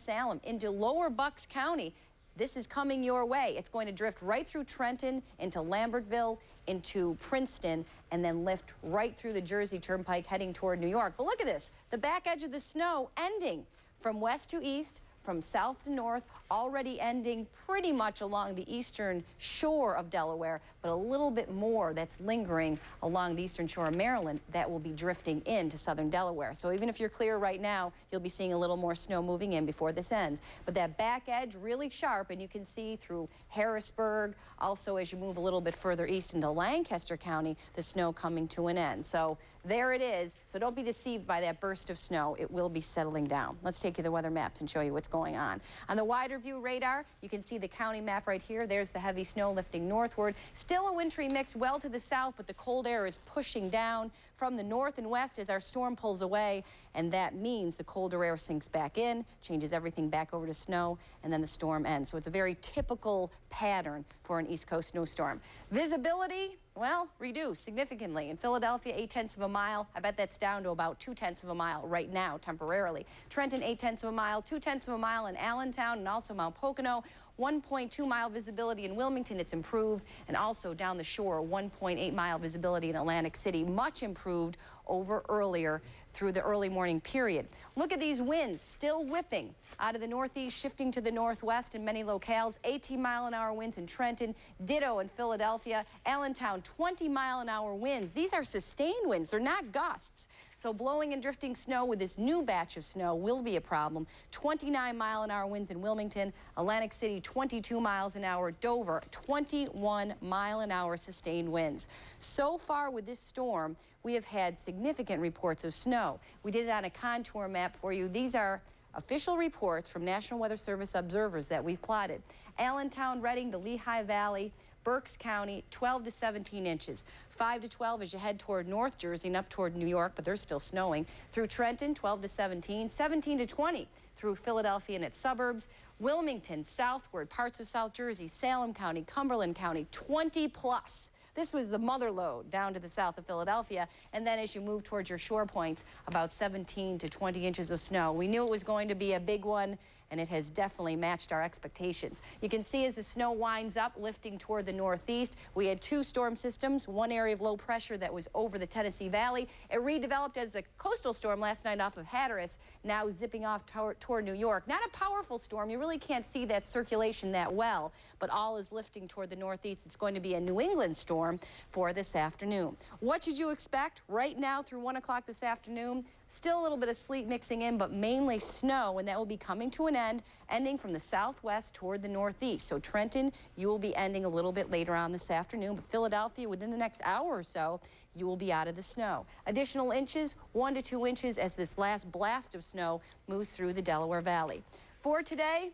Salem into lower Bucks County. This is coming your way. It's going to drift right through Trenton, into Lambertville, into Princeton, and then lift right through the Jersey Turnpike heading toward New York. But look at this, the back edge of the snow ending from west to east, from south to north, already ending pretty much along the eastern shore of Delaware, but a little bit more that's lingering along the eastern shore of Maryland that will be drifting into southern Delaware. So even if you're clear right now, you'll be seeing a little more snow moving in before this ends. But that back edge really sharp, and you can see through Harrisburg, also as you move a little bit further east into Lancaster County, the snow coming to an end. So there it is. So don't be deceived by that burst of snow. It will be settling down. Let's take you to the weather maps and show you what's going on. On the wider view radar, you can see the county map right here. There's the heavy snow lifting northward. Still a wintry mix well to the south, but the cold air is pushing down from the north and west as our storm pulls away, and that means the colder air sinks back in, changes everything back over to snow, and then the storm ends. So it's a very typical pattern for an East Coast snowstorm. Visibility, well, reduced significantly. In Philadelphia, 0.8 of a mile. I bet that's down to about 0.2 of a mile right now, temporarily. Trenton, 0.8 of a mile, 0.2 of a mile in Allentown and also Mount Pocono. 1.2 mile visibility in Wilmington, it's improved. And also down the shore, 1.8 mile visibility in Atlantic City, much improved over earlier through the early morning period. Look at these winds still whipping out of the northeast, shifting to the northwest in many locales. 18-mile-an-hour winds in Trenton, ditto in Philadelphia. Allentown, 20-mile-an-hour winds. These are sustained winds, they're not gusts. So blowing and drifting snow with this new batch of snow will be a problem. 29-mile-an-hour winds in Wilmington, Atlantic City, 22 miles an hour, Dover, 21-mile-an-hour sustained winds. So far with this storm, we have had significant reports of snow. We did it on a contour map for you. These are official reports from National Weather Service observers that we've plotted. Allentown, Reading, the Lehigh Valley, Berks County, 12 to 17 inches. 5 to 12 as you head toward North Jersey and up toward New York, but there's still snowing. Through Trenton, 12 to 17, 17 to 20 through Philadelphia and its suburbs. Wilmington, southward, parts of South Jersey, Salem County, Cumberland County, 20 plus. This was the mother lode down to the south of Philadelphia. And then as you move towards your shore points, about 17 to 20 inches of snow. We knew it was going to be a big one, and it has definitely matched our expectations. You can see as the snow winds up, lifting toward the northeast, we had two storm systems, one area of low pressure that was over the Tennessee Valley. It redeveloped as a coastal storm last night off of Hatteras, now zipping off toward New York. Not a powerful storm. You really can't see that circulation that well, but all is lifting toward the northeast. It's going to be a New England storm for this afternoon. What should you expect right now through 1 o'clock this afternoon? Still a little bit of sleet mixing in, but mainly snow, and that will be coming to an end, ending from the southwest toward the northeast. So Trenton, you will be ending a little bit later on this afternoon, but Philadelphia, within the next hour or so, you will be out of the snow. Additional inches, 1 to 2 inches as this last blast of snow moves through the Delaware Valley. For today,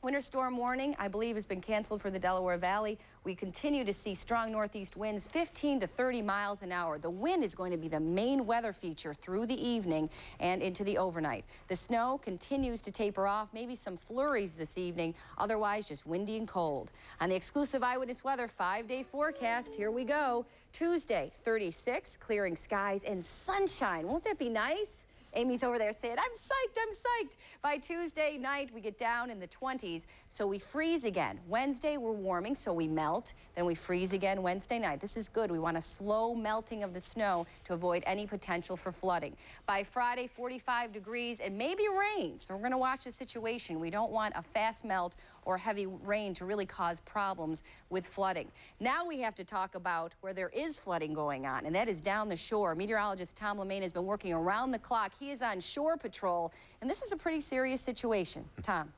winter storm warning, I believe, has been canceled for the Delaware Valley. We continue to see strong northeast winds, 15 to 30 miles an hour. The wind is going to be the main weather feature through the evening and into the overnight. The snow continues to taper off, maybe some flurries this evening, otherwise just windy and cold. On the exclusive Eyewitness Weather 5-day forecast, here we go. Tuesday, 36, clearing skies and sunshine. Won't that be nice? Amy's over there saying, I'm psyched, I'm psyched. By Tuesday night, we get down in the 20s, so we freeze again. Wednesday, we're warming, so we melt. Then we freeze again Wednesday night. This is good. We want a slow melting of the snow to avoid any potential for flooding. By Friday, 45 degrees and maybe rain, so we're going to watch the situation. We don't want a fast melt or heavy rain to really cause problems with flooding. Now we have to talk about where there is flooding going on, and that is down the shore. Meteorologist Tom Lemaine has been working around the clock. He is on shore patrol, and this is a pretty serious situation. Tom.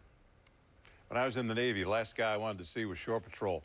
When I was in the Navy, the last guy I wanted to see was shore patrol.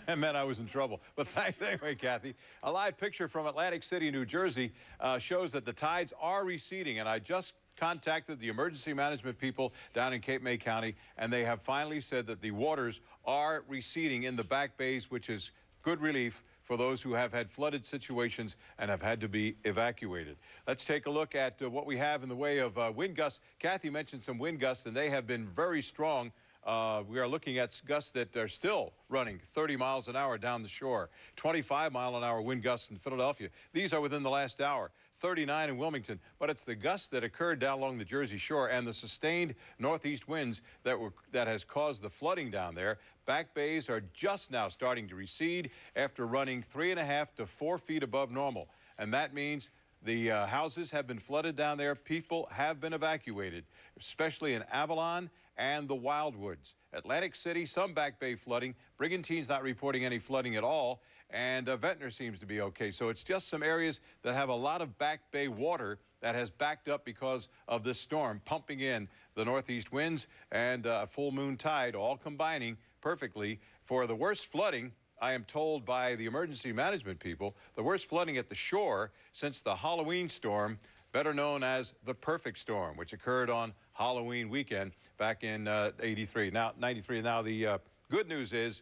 It meant I was in trouble. But thanks anyway, Kathy. A live picture from Atlantic City, New Jersey shows that the tides are receding, and I just contacted the emergency management people down in Cape May County, and they have finally said that the waters are receding in the back bays, which is good relief for those who have had flooded situations and have had to be evacuated. Let's take a look at what we have in the way of wind gusts. Kathy mentioned some wind gusts, and they have been very strong. We are looking at gusts that are still running 30 miles an hour down the shore. 25-mile-an-hour wind gusts in Philadelphia. These are within the last hour. 39 in Wilmington. But it's the gusts that occurred down along the Jersey Shore and the sustained northeast winds that has caused the flooding down there. Back bays are just now starting to recede after running 3.5 to 4 feet above normal. And that means the houses have been flooded down there. People have been evacuated, especially in Avalon and the Wildwoods. Atlantic City, some back bay flooding. Brigantine's not reporting any flooding at all. And Ventnor seems to be okay. So it's just some areas that have a lot of back bay water that has backed up because of this storm pumping in the northeast winds and a full moon tide, all combining perfectly for the worst flooding. I am told by the emergency management people, the worst flooding at the shore since the Halloween storm, better known as the perfect storm, which occurred on Halloween weekend back in 93. Now, 93. Now, the good news is,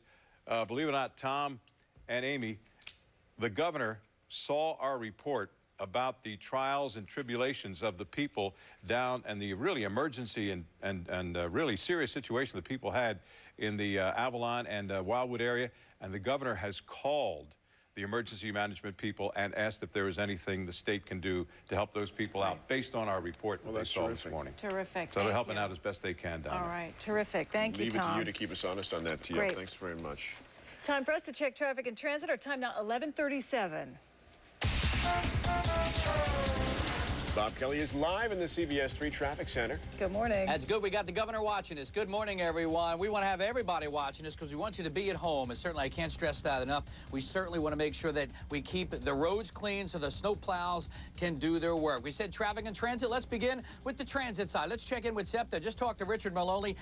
believe it or not, Tom and Amy, the governor saw our report about the trials and tribulations of the people down and the really emergency and really serious situation the people had in the Avalon and Wildwood area. And the governor has called the emergency management people and asked if there is anything the state can do to help those people out based on our report that they saw this morning. Terrific. So they're helping out as best they can down there. All right. Terrific. Thank you, Tom. Leave it to you to keep us honest on that, Tia. Great. Thanks very much. Time for us to check traffic and transit. Our time now, 11:37. Bob Kelly is live in the CBS 3 Traffic Center. Good morning. That's good. We got the governor watching us. Good morning, everyone. We want to have everybody watching us because we want you to be at home. And certainly, I can't stress that enough. We certainly want to make sure that we keep the roads clean so the snow plows can do their work. We said traffic and transit. Let's begin with the transit side. Let's check in with SEPTA. Just talked to Richard Maloney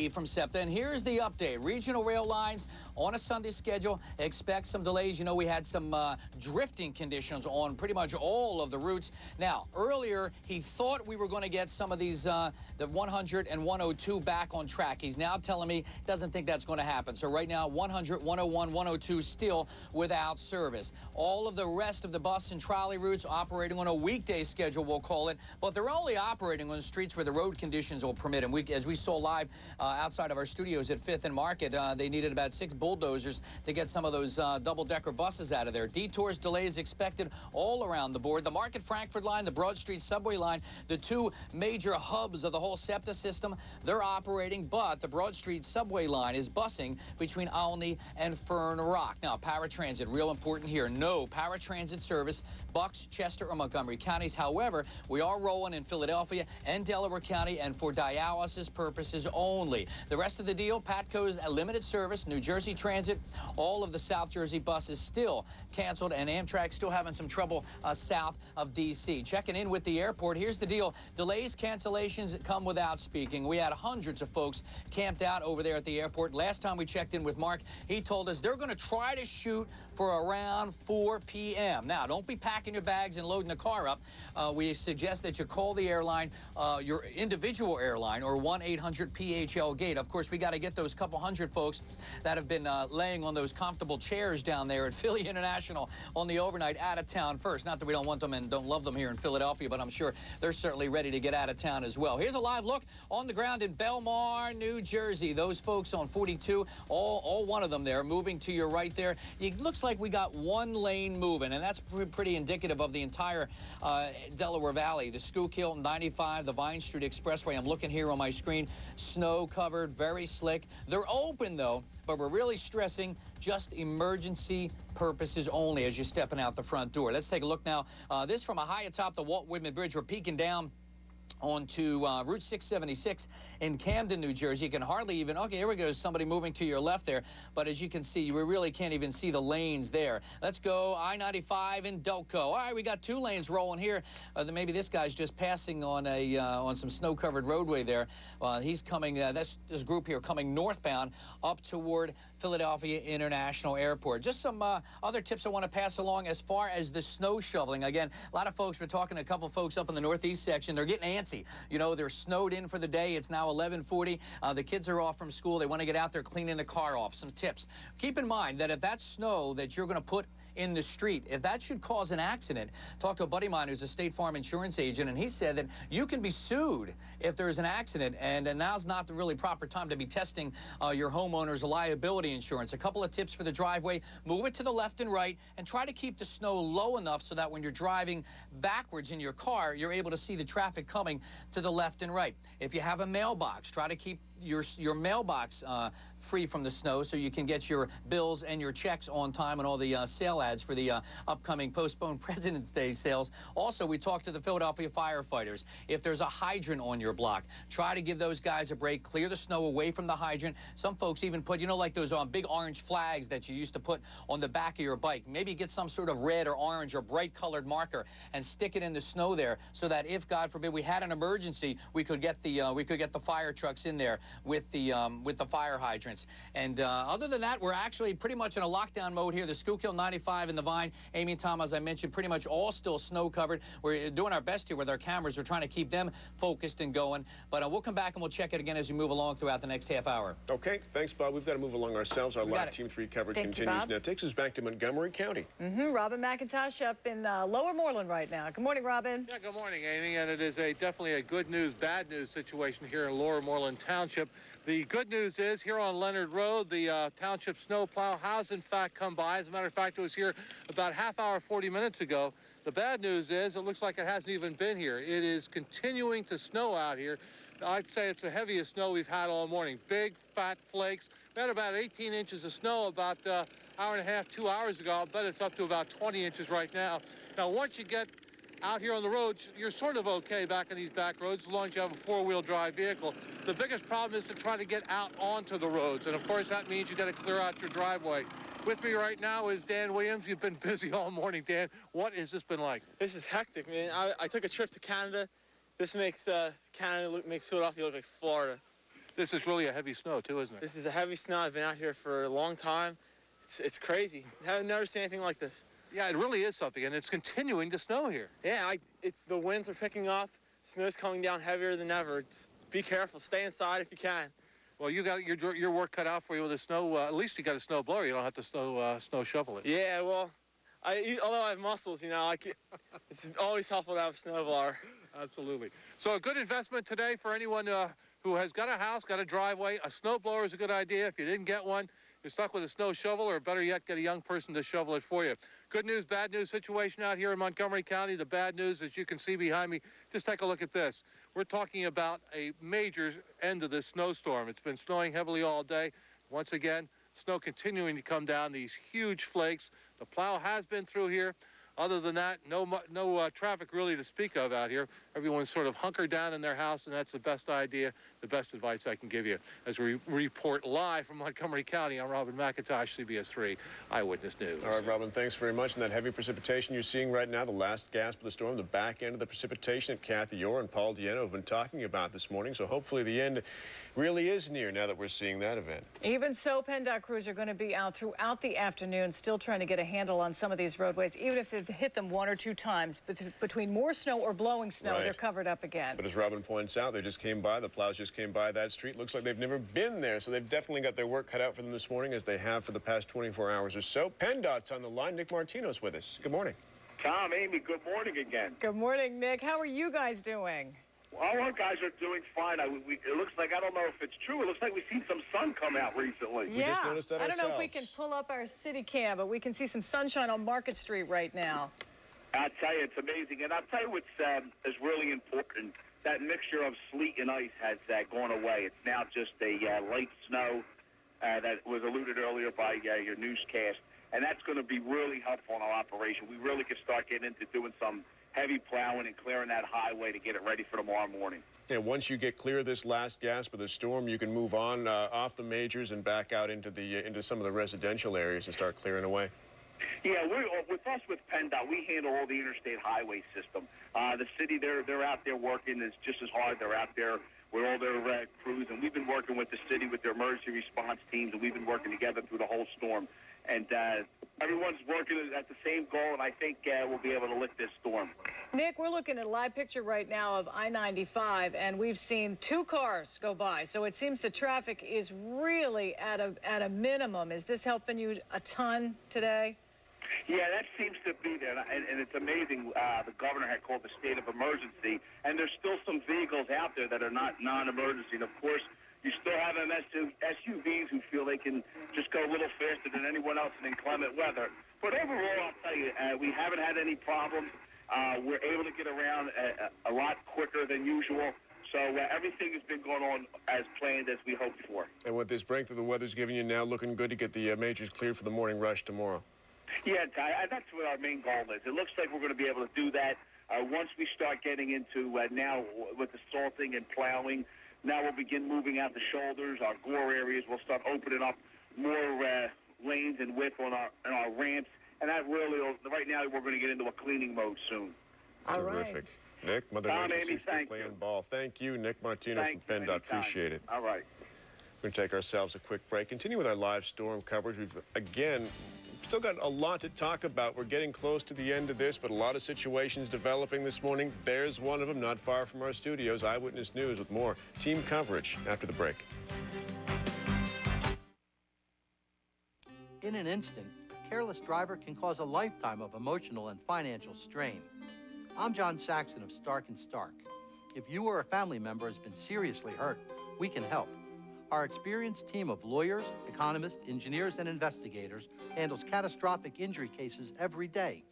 from SEPTA. And here's the update. Regional rail lines on a Sunday schedule. Expect some delays. You know, we had some drifting conditions on pretty much all of the routes. Now, earlier, he thought we were going to get some of these, the 100 and 102 back on track. He's now telling me doesn't think that's going to happen. So right now, 100, 101, 102 still without service. All of the rest of the bus and trolley routes operating on a weekday schedule, we'll call it, but they're only operating on streets where the road conditions will permit them. As we saw live outside of our studios at 5th and Market, they needed about 6 bulldozers to get some of those double-decker buses out of there. Detours, delays expected all around the board. The Market-Frankfurt line, the Broad Street subway line, the two major hubs of the whole SEPTA system, they're operating, but the Broad Street subway line is busing between Olney and Fern Rock. Now, paratransit, real important here. No paratransit service, Bucks, Chester, or Montgomery counties. However, we are rolling in Philadelphia and Delaware County, and for dialysis purposes only. The rest of the deal, Patco's a limited service, New Jersey Transit, all of the South Jersey buses still canceled, and Amtrak still having some trouble south of D.C. Checking in with the airport, here's the deal. Delays, cancellations come without speaking. We had hundreds of folks camped out over there at the airport. Last time we checked in with Mark, he told us they're going to try to shoot for around 4 p.m. Now, don't be packing your bags and loading the car up. We suggest that you call the airline, your individual airline, or 1-800-PHL-GATE. Of course, we got to get those couple hundred folks that have been laying on those comfortable chairs down there at Philly International on the overnight out of town first. Not that we don't want them and don't love them here in Philadelphia, but I'm sure they're certainly ready to get out of town as well. Here's a live look on the ground in Belmar, New Jersey. Those folks on 42, all one of them there, moving to your right there. It looks like we got one lane moving, and that's pretty indicative of the entire Delaware Valley. The Schuylkill 95, the Vine Street Expressway. I'm looking here on my screen. Snow covered, very slick. They're open, though, but we're really stressing just emergency purposes only as you're stepping out the front door. Let's take a look now. This from a high atop the Walt Whitman Bridge. We're peeking down onto Route 676 in Camden, New Jersey. You can hardly even, okay, here we go, somebody moving to your left there. But as you can see, we really can't even see the lanes there. Let's go I-95 in Delco. All right, we got 2 lanes rolling here. Maybe this guy's just passing on a on some snow-covered roadway there. He's coming, this group here coming northbound up toward Philadelphia International Airport. Just some other tips I want to pass along as far as the snow shoveling. Again, a lot of folks, we're talking to a couple folks up in the northeast section, they're getting antsy. You know, they're snowed in for the day. It's now 11:40. The kids are off from school. They want to get out there cleaning the car off. Some tips. Keep in mind that if that snow that you're going to put in the street. If that should cause an accident, talked to a buddy of mine who's a State Farm insurance agent, and he said that you can be sued if there's an accident, and now's not the really proper time to be testing your homeowner's liability insurance. A couple of tips for the driveway: move it to the left and right, and try to keep the snow low enough so that when you're driving backwards in your car, you're able to see the traffic coming to the left and right. If you have a mailbox, try to keep your mailbox free from the snow so you can get your bills and your checks on time and all the sale ads for the upcoming postponed President's Day sales. Also, we talked to the Philadelphia firefighters. If there's a hydrant on your block, try to give those guys a break. Clear the snow away from the hydrant. Some folks even put, you know, like those big orange flags that you used to put on the back of your bike. Maybe get some sort of red or orange or bright colored marker and stick it in the snow there so that if, God forbid, we had an emergency, we could get the fire trucks in there with the fire hydrants. And other than that, we're actually pretty much in a lockdown mode here. The Schuylkill 95 and the Vine, Amy and Tom, as I mentioned, pretty much all still snow covered. We're doing our best here with our cameras. We're trying to keep them focused and going. But we'll come back and we'll check it again as we move along throughout the next half hour. Okay, thanks, Bob. We've got to move along ourselves. Our live Team 3 coverage continues now. Takes us back to Montgomery County. Robin McIntosh up in Lower Moreland right now. Good morning, Robin. Yeah, good morning, Amy. And it is definitely a good news, bad news situation here in Lower Moreland Township. The good news is here on Leonard Road, the township snowplow has in fact come by. As a matter of fact, it was here about half hour, 40 minutes ago. The bad news is it looks like it hasn't even been here. It is continuing to snow out here. I'd say it's the heaviest snow we've had all morning. Big, fat flakes. We had about 18 inches of snow about hour and a half, 2 hours ago. I bet it's up to about 20 inches right now. Now, once you get out here on the roads, you're sort of okay back in these back roads as long as you have a four-wheel drive vehicle. The biggest problem is to try to get out onto the roads, and of course that means you got to clear out your driveway. With me right now is Dan Williams. You've been busy all morning, Dan. What has this been like? This is hectic, man. I took a trip to Canada. This makes Canada makes Philadelphia look like Florida. This is really a heavy snow too, isn't it? This is a heavy snow. I've been out here for a long time. It's crazy. I've never seen anything like this. Yeah, it really is something, and it's continuing to snow here. Yeah, the winds are picking up. Snow's coming down heavier than ever. Just be careful. Stay inside if you can. Well, you got your work cut out for you with the snow. At least you got a snow blower. You don't have to snow shovel it. Yeah, well, although I have muscles, it's always helpful to have a snow blower. Absolutely. So a good investment today for anyone who has got a house, got a driveway. A snow blower is a good idea. If you didn't get one, you're stuck with a snow shovel, or better yet, get a young person to shovel it for you. Good news, bad news situation out here in Montgomery County. The bad news, as you can see behind me, just take a look at this. We're talking about a major end of this snowstorm. It's been snowing heavily all day. Once again, snow continuing to come down, these huge flakes. The plow has been through here. Other than that, no traffic really to speak of out here. Everyone's sort of hunkered down in their house, and that's the best idea, the best advice I can give you. As we report live from Montgomery County, I'm Robin McIntosh, CBS 3 Eyewitness News. All right, Robin, thanks very much. And that heavy precipitation you're seeing right now, the last gasp of the storm, the back end of the precipitation that Kathy Orr and Paul Dieno have been talking about this morning. So hopefully the end really is near now that we're seeing that event. Even so, PennDOT crews are going to be out throughout the afternoon, still trying to get a handle on some of these roadways, even if they've hit them one or two times. Between more snow or blowing snow, they're covered up again. But as Robin points out, they just came by, the plows just came by that street. Looks like they've never been there, so they've definitely got their work cut out for them this morning, as they have for the past 24 hours or so. PennDOT's on the line. Nick Martino's with us. Good morning. Tom, Amy, good morning again. Good morning, Nick. How are you guys doing? Well, our guys are doing fine. It looks like, I don't know if it's true, it looks like we've seen some sun come out recently. Yeah. We just noticed that I don't know if we ourselves. can pull up our city cam, but we can see some sunshine on Market Street right now. I'll tell you, it's amazing. And I'll tell you what's is really important. That mixture of sleet and ice has gone away. It's now just a light snow that was alluded earlier by your newscast. And that's going to be really helpful in our operation. We really can start getting into doing some heavy plowing and clearing that highway to get it ready for tomorrow morning. And once you get clear of this last gasp of the storm, you can move on off the majors and back out into some of the residential areas and start clearing away. Yeah, with PennDOT, we handle all the interstate highway system. The city, they're out there working. It's just as hard. They're out there with all their crews, and we've been working with the city with their emergency response teams, and we've been working together through the whole storm. And everyone's working at the same goal, and I think we'll be able to lift this storm. Nick, we're looking at a live picture right now of I-95, and we've seen 2 cars go by. So it seems the traffic is really at a minimum. Is this helping you a ton today? Yeah, that seems to be there, and it's amazing. The governor had called the state of emergency, and there's still some vehicles out there that are not non-emergency. And, of course, you still have them SUVs who feel they can just go a little faster than anyone else in inclement weather. But overall, I'll tell you, we haven't had any problems. We're able to get around a lot quicker than usual. So everything has been going on as planned, as we hoped for. And with this breakthrough the weather's giving you now, looking good to get the majors cleared for the morning rush tomorrow. Yeah, Ty, that's what our main goal is. It looks like we're going to be able to do that once we start getting into now with the salting and plowing. Now we'll begin moving out the shoulders, our gore areas. We'll start opening up more lanes and width on our ramps. And that really, right now, we're going to get into a cleaning mode soon. All Terrific. Right. Nick, Mother Tom, Nature Amy, seems to be playing ball. Thank you, Nick Martinez from PennDOT. Appreciate it. All right. We're going to take ourselves a quick break. Continue with our live storm coverage. We've, again, still got a lot to talk about. We're getting close to the end of this, but a lot of situations developing this morning. There's one of them not far from our studios. Eyewitness News with more team coverage after the break. In an instant, a careless driver can cause a lifetime of emotional and financial strain. I'm John Saxon of Stark & Stark. If you or a family member has been seriously hurt, we can help. Our experienced team of lawyers, economists, engineers, and investigators handles catastrophic injury cases every day.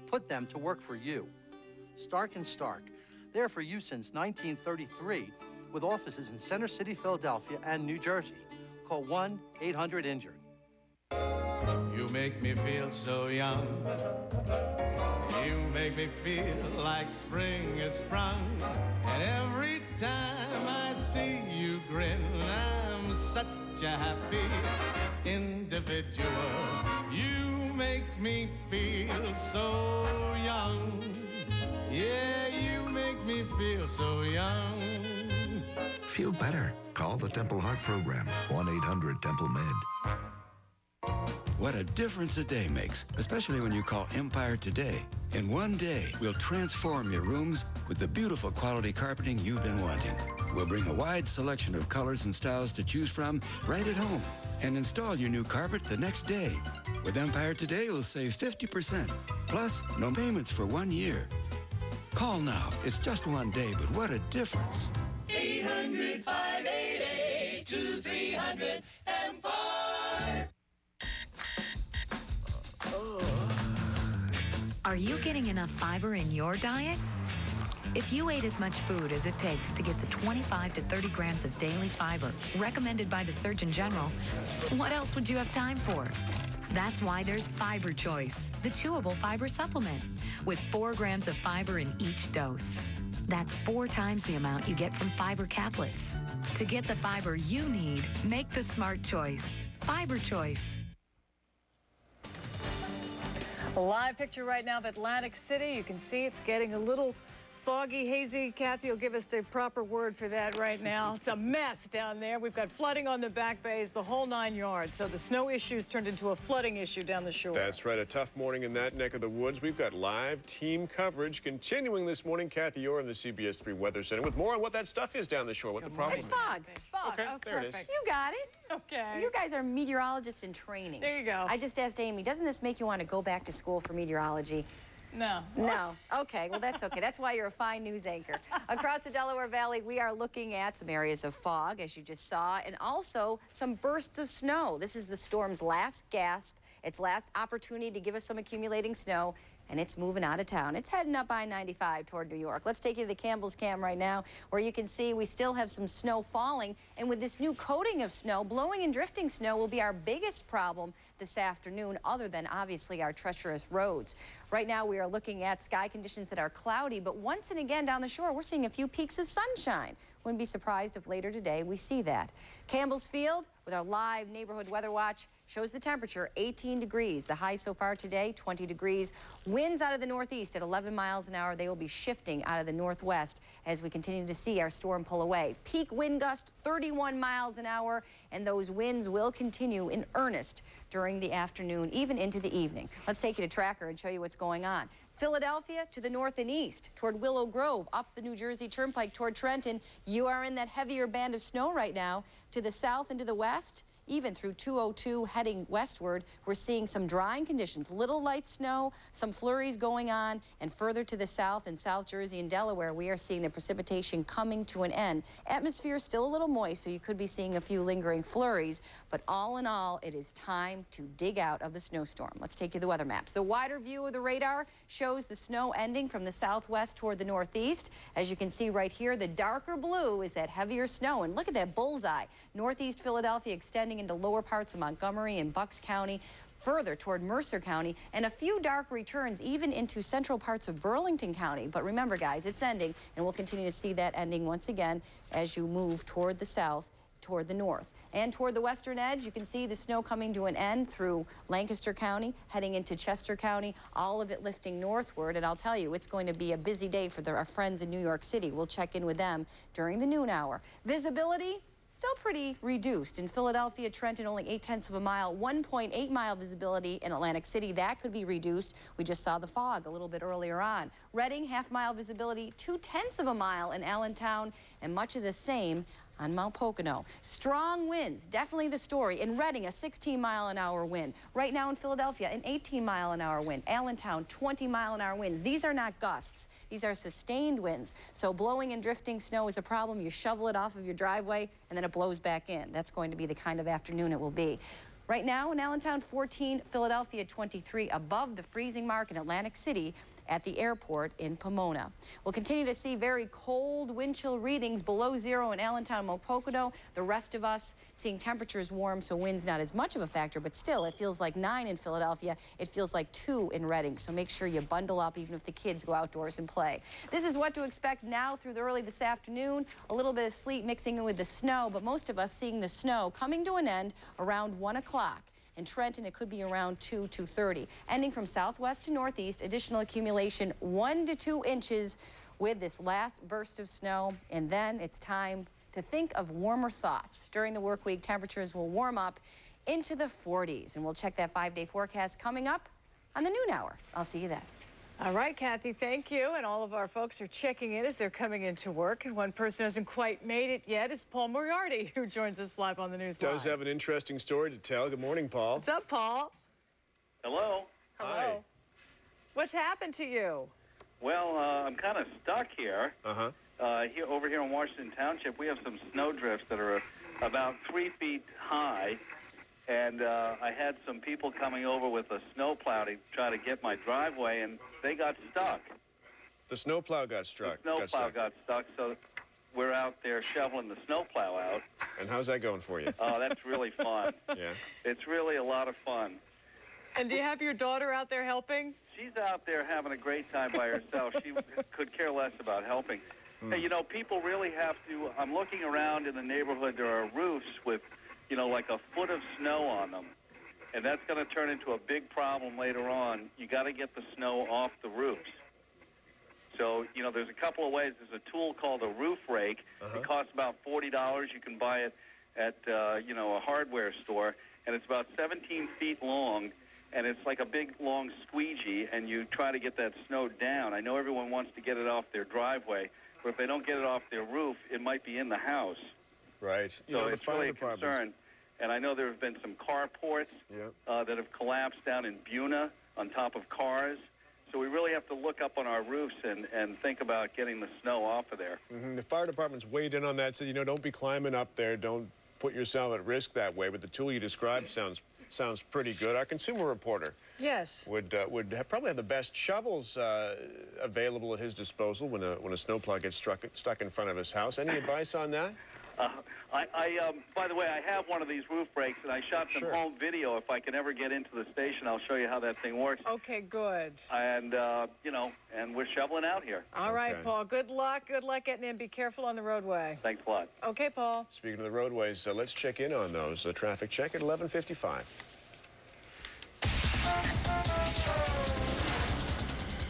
Put them to work for you. Stark & Stark, there for you since 1933, with offices in Center City, Philadelphia, and New Jersey. Call 1-800-INJURED. You make me feel so young. You make me feel like spring has sprung. And every time I see you grin, I'm such a happy individual. You make me feel so young. Yeah, you make me feel so young. Feel better. Call the Temple Heart Program, 1-800-TEMPLE-MED. What a difference a day makes, especially when you call Empire Today. In one day, we'll transform your rooms with the beautiful quality carpeting you've been wanting. We'll bring a wide selection of colors and styles to choose from right at home and install your new carpet the next day. With Empire Today, you'll save 50%, plus no payments for 1 year. Call now. It's just one day, but what a difference. 800-588-2300 Empire. Are you getting enough fiber in your diet? If you ate as much food as it takes to get the 25 to 30 grams of daily fiber recommended by the Surgeon General, what else would you have time for? That's why there's Fiber Choice, the chewable fiber supplement, with 4 grams of fiber in each dose. That's 4 times the amount you get from fiber caplets. To get the fiber you need, make the smart choice. Fiber Choice. A live picture right now of Atlantic City. You can see it's getting a little foggy, hazy. Kathy will give us the proper word for that right now. It's a mess down there. We've got flooding on the back bays, the whole 9 yards. So the snow issue's turned into a flooding issue down the shore. That's right. A tough morning in that neck of the woods. We've got live team coverage continuing this morning. Kathy, you're in the CBS 3 Weather Center with more on what that stuff is down the shore. What the problem is. It's fog. Fog. Okay, oh, there it is. You got it. Okay. You guys are meteorologists in training. There you go. I just asked Amy, doesn't this make you want to go back to school for meteorology? No. No. Okay. Well, that's okay. That's why you're a fine news anchor. Across the Delaware Valley, we are looking at some areas of fog, as you just saw, and also some bursts of snow. This is the storm's last gasp, its last opportunity to give us some accumulating snow, and it's moving out of town. It's heading up I-95 toward New York. Let's take you to the Campbell's Cam right now, where you can see we still have some snow falling, and with this new coating of snow, blowing and drifting snow will be our biggest problem this afternoon, other than obviously our treacherous roads. Right now, we are looking at sky conditions that are cloudy, but once and again down the shore, we're seeing a few peaks of sunshine. Wouldn't be surprised if later today we see that. Campbell's Field, with our live neighborhood weather watch, shows the temperature 18 degrees. The high so far today, 20 degrees. Winds out of the northeast at 11 miles an hour. They will be shifting out of the northwest as we continue to see our storm pull away. Peak wind gust 31 miles an hour, and those winds will continue in earnest during the afternoon, even into the evening. Let's take you to Tracker and show you what's going on. Philadelphia to the north and east, toward Willow Grove, up the New Jersey Turnpike toward Trenton. You are in that heavier band of snow right now. To the south and to the west, even through 202 heading westward. We're seeing some drying conditions, little light snow, some flurries going on, and further to the south in South Jersey and Delaware, we are seeing the precipitation coming to an end. Atmosphere is still a little moist, so you could be seeing a few lingering flurries, but all in all, it is time to dig out of the snowstorm. Let's take you to the weather maps. The wider view of the radar shows the snow ending from the southwest toward the northeast. As you can see right here, the darker blue is that heavier snow, and look at that bullseye. Northeast Philadelphia extending into lower parts of Montgomery and Bucks County, further toward Mercer County, and a few dark returns even into central parts of Burlington County. But remember, guys, it's ending, and we'll continue to see that ending once again as you move toward the south, toward the north. And toward the western edge, you can see the snow coming to an end through Lancaster County, heading into Chester County, all of it lifting northward. And I'll tell you, it's going to be a busy day for our friends in New York City. We'll check in with them during the noon hour. Visibility, still pretty reduced. In Philadelphia, Trenton, only 0.8 of a mile, 1.8 mile visibility in Atlantic City. That could be reduced. We just saw the fog a little bit earlier on. Reading, half-mile visibility, 0.2 of a mile in Allentown, and much of the same on Mount Pocono. Strong winds, definitely the story. In Reading, a 16-mile-an-hour wind. Right now in Philadelphia, an 18-mile-an-hour wind. Allentown, 20-mile-an-hour winds. These are not gusts. These are sustained winds. So blowing and drifting snow is a problem. You shovel it off of your driveway, and then it blows back in. That's going to be the kind of afternoon it will be. Right now in Allentown, 14, Philadelphia, 23, above the freezing mark in Atlantic City at the airport in Pomona. We'll continue to see very cold wind chill readings below zero in Allentown and Mount Pocono. The rest of us seeing temperatures warm, so wind's not as much of a factor, but still it feels like 9 in Philadelphia. It feels like 2 in Reading, so make sure you bundle up even if the kids go outdoors and play. This is what to expect now through the early this afternoon. A little bit of sleet mixing in with the snow, but most of us seeing the snow coming to an end around 1 o'clock. In Trenton, it could be around 2:30. Ending from southwest to northeast, additional accumulation 1 to 2 inches with this last burst of snow. And then it's time to think of warmer thoughts. During the work week, temperatures will warm up into the 40s. And we'll check that 5-day forecast coming up on the noon hour. I'll see you then. All right, Kathy, thank you. And all of our folks are checking in as they're coming into work. And one person who hasn't quite made it yet is Paul Moriarty, who joins us live on the News Live. Does have an interesting story to tell. Good morning, Paul. What's up, Paul? Hello. Hello. Hi. What's happened to you? Well, I'm kind of stuck here. Over here in Washington Township, we have some snow drifts that are about 3 feet high. And I had some people coming over with a snowplow to try to get my driveway, and they got stuck. The snowplow got struck. The snowplow got stuck, so we're out there shoveling the snowplow out. And how's that going for you? Oh, that's really fun. Yeah. It's really a lot of fun. And do you have your daughter out there helping? She's out there having a great time by herself. She could care less about helping. Hey, you know, people really have to... I'm looking around in the neighborhood. There are roofs with... you know, like a foot of snow on them. And that's going to turn into a big problem later on. You got to get the snow off the roofs. So, you know, there's a couple of ways. There's a tool called a roof rake. It costs about $40. You can buy it at, you know, a hardware store. And it's about 17 feet long. And it's like a big, long squeegee. And you try to get that snow down. I know everyone wants to get it off their driveway. But if they don't get it off their roof, it might be in the house. Right. So it's really a concern. And I know there have been some carports that have collapsed down in Buna on top of cars. So we really have to look up on our roofs and think about getting the snow off of there. The fire department's weighed in on that, said, you know, don't be climbing up there. Don't put yourself at risk that way. But the tool you described sounds pretty good. Our consumer reporter would probably have the best shovels available at his disposal when a snowplow gets stuck in front of his house. Any advice on that? By the way, I have one of these roof rakes, and I shot some home video. If I can ever get into the station, I'll show you how that thing works. Okay, good. And, you know, and we're shoveling out here. All right, Paul. Good luck. Good luck getting in. Be careful on the roadway. Thanks a lot. Okay, Paul. Speaking of the roadways, let's check in on those. A traffic check at 11:55.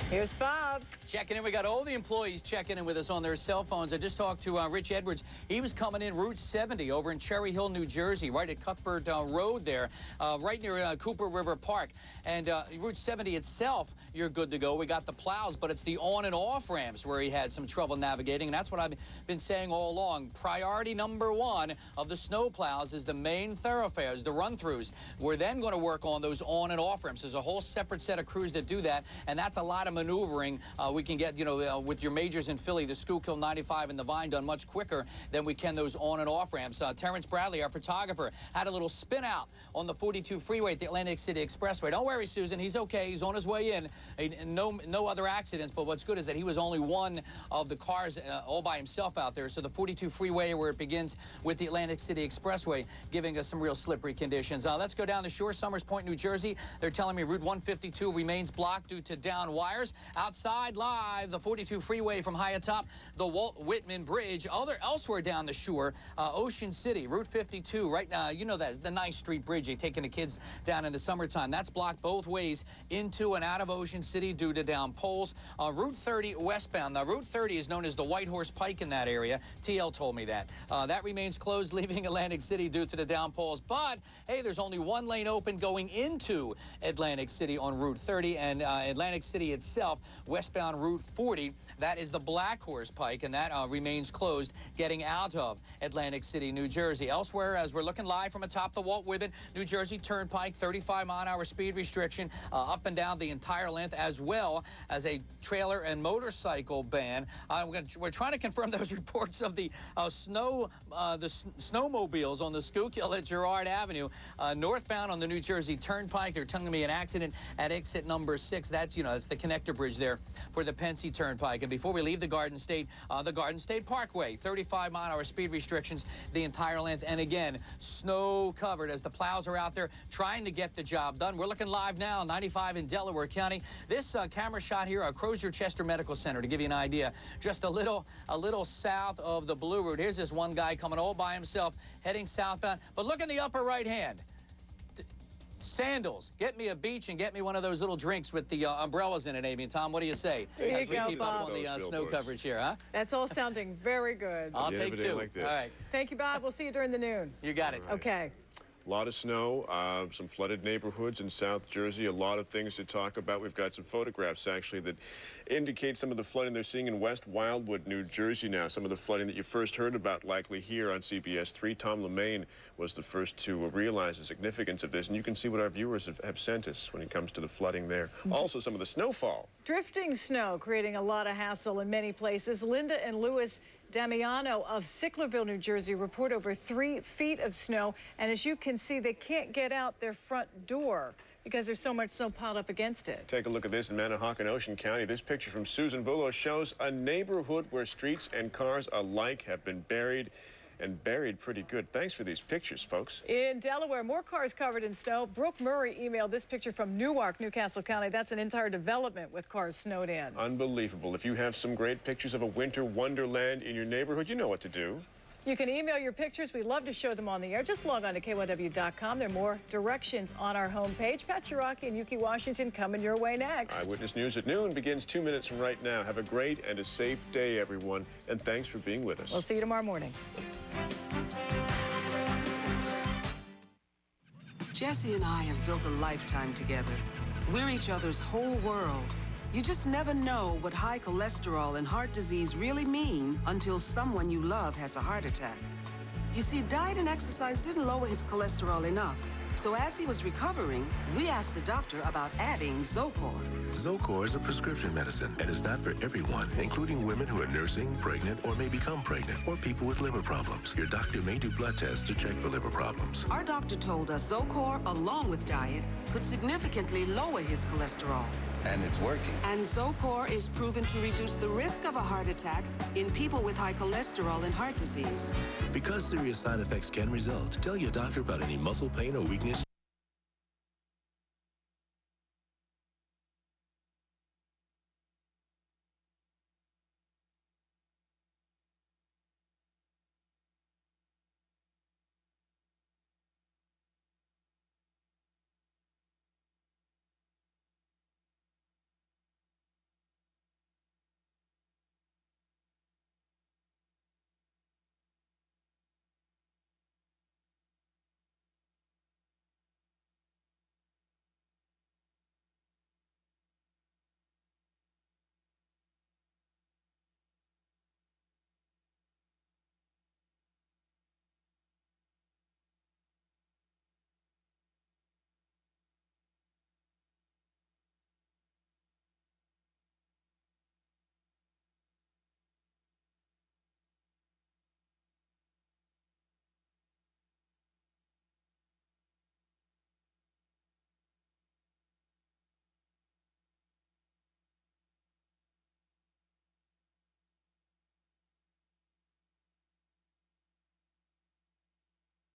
Here's Bob. Checking in. We got all the employees checking in with us on their cell phones. I just talked to Rich Edwards. He was coming in Route 70 over in Cherry Hill, New Jersey, right at Cuthbert Road there, right near Cooper River Park. And Route 70 itself, you're good to go. We got the plows, but it's the on and off ramps where he had some trouble navigating. And that's what I've been saying all along. Priority number one of the snow plows is the main thoroughfares, the run-throughs. We're then going to work on those on and off ramps. There's a whole separate set of crews that do that, and that's a lot of maneuvering. We can get, with your majors in Philly, the Schuylkill 95 and the Vine done much quicker than we can those on and off ramps. Terrence Bradley, our photographer, had a little spin out on the 42 freeway at the Atlantic City Expressway. Don't worry, Susan, he's okay. He's on his way in. No other accidents, but what's good is that he was only one of the cars all by himself out there. So the 42 freeway where it begins with the Atlantic City Expressway giving us some real slippery conditions. Let's go down the shore, Somers Point, New Jersey. They're telling me Route 152 remains blocked due to down wires. Outside live, the 42 freeway from high atop the Walt Whitman Bridge. Elsewhere down the shore, Ocean City, Route 52, right now, you know that, the 9th Street Bridge. They're taking the kids down in the summertime. That's blocked both ways into and out of Ocean City due to down poles. Route 30 westbound. Now, Route 30 is known as the White Horse Pike in that area. TL told me that. That remains closed, leaving Atlantic City due to the down poles. But, hey, there's only one lane open going into Atlantic City on Route 30, and Atlantic City itself, westbound Route 40, that is the Black Horse Pike, and that remains closed getting out of Atlantic City, New Jersey. Elsewhere, as we're looking live from atop the Walt Whitman, New Jersey Turnpike, 35-mile-an-hour speed restriction up and down the entire length, as well as a trailer and motorcycle ban. We're trying to confirm those reports of the snowmobiles on the Schuylkill at Girard Avenue. Northbound on the New Jersey Turnpike, they're telling me an accident at exit number 6. That's the connector bridge there for the Pensy Turnpike. And before we leave the Garden State Parkway, 35-mile-an-hour speed restrictions the entire length. And again, snow covered as the plows are out there trying to get the job done. We're looking live now, 95 in Delaware County. This camera shot here, Crozier Chester Medical Center, to give you an idea, just a little south of the Blue Route. Here's this one guy coming all by himself, heading southbound. But look in the upper right hand. Sandals. Get me a beach and get me one of those little drinks with the umbrellas in it, Amy and Tom. What do you say? There As you we go, keep Bob. up on the snow coverage here, huh? That's all sounding very good. I'll take 2. Like this. All right. Thank you, Bob. We'll see you during the noon. You got it. Right. Okay. A lot of snow, some flooded neighborhoods in South Jersey, a lot of things to talk about. We've got some photographs, actually, that indicate some of the flooding they're seeing in West Wildwood, New Jersey now. Some of the flooding that you first heard about likely here on CBS 3. Tom LeMaine was the first to realize the significance of this, and you can see what our viewers have sent us when it comes to the flooding there. Also, some of the snowfall. Drifting snow creating a lot of hassle in many places. Linda and Louis Damiano of Sicklerville, New Jersey, report over 3 feet of snow. And as you can see, they can't get out their front door because there's so much snow piled up against it. Take a look at this in Manahawk and Ocean County. This picture from Susan Vullo shows a neighborhood where streets and cars alike have been buried, and buried pretty good. Thanks for these pictures, folks. In Delaware, more cars covered in snow. Brooke Murray emailed this picture from Newark, Newcastle County. That's an entire development with cars snowed in. Unbelievable. If you have some great pictures of a winter wonderland in your neighborhood, you know what to do. You can email your pictures. We'd love to show them on the air. Just log on to KYW.com. There are more directions on our homepage. Pat Chiraki and Yuki Washington coming your way next. Eyewitness News at noon begins 2 minutes from right now. Have a great and a safe day, everyone, and thanks for being with us. We'll see you tomorrow morning. Jesse and I have built a lifetime together. We're each other's whole world. You just never know what high cholesterol and heart disease really mean until someone you love has a heart attack. You see, diet and exercise didn't lower his cholesterol enough. So as he was recovering, we asked the doctor about adding Zocor. Zocor is a prescription medicine and is not for everyone, including women who are nursing, pregnant, or may become pregnant, or people with liver problems. Your doctor may do blood tests to check for liver problems. Our doctor told us Zocor, along with diet, could significantly lower his cholesterol. And it's working. And Zocor is proven to reduce the risk of a heart attack in people with high cholesterol and heart disease. Because serious side effects can result, tell your doctor about any muscle pain or weakness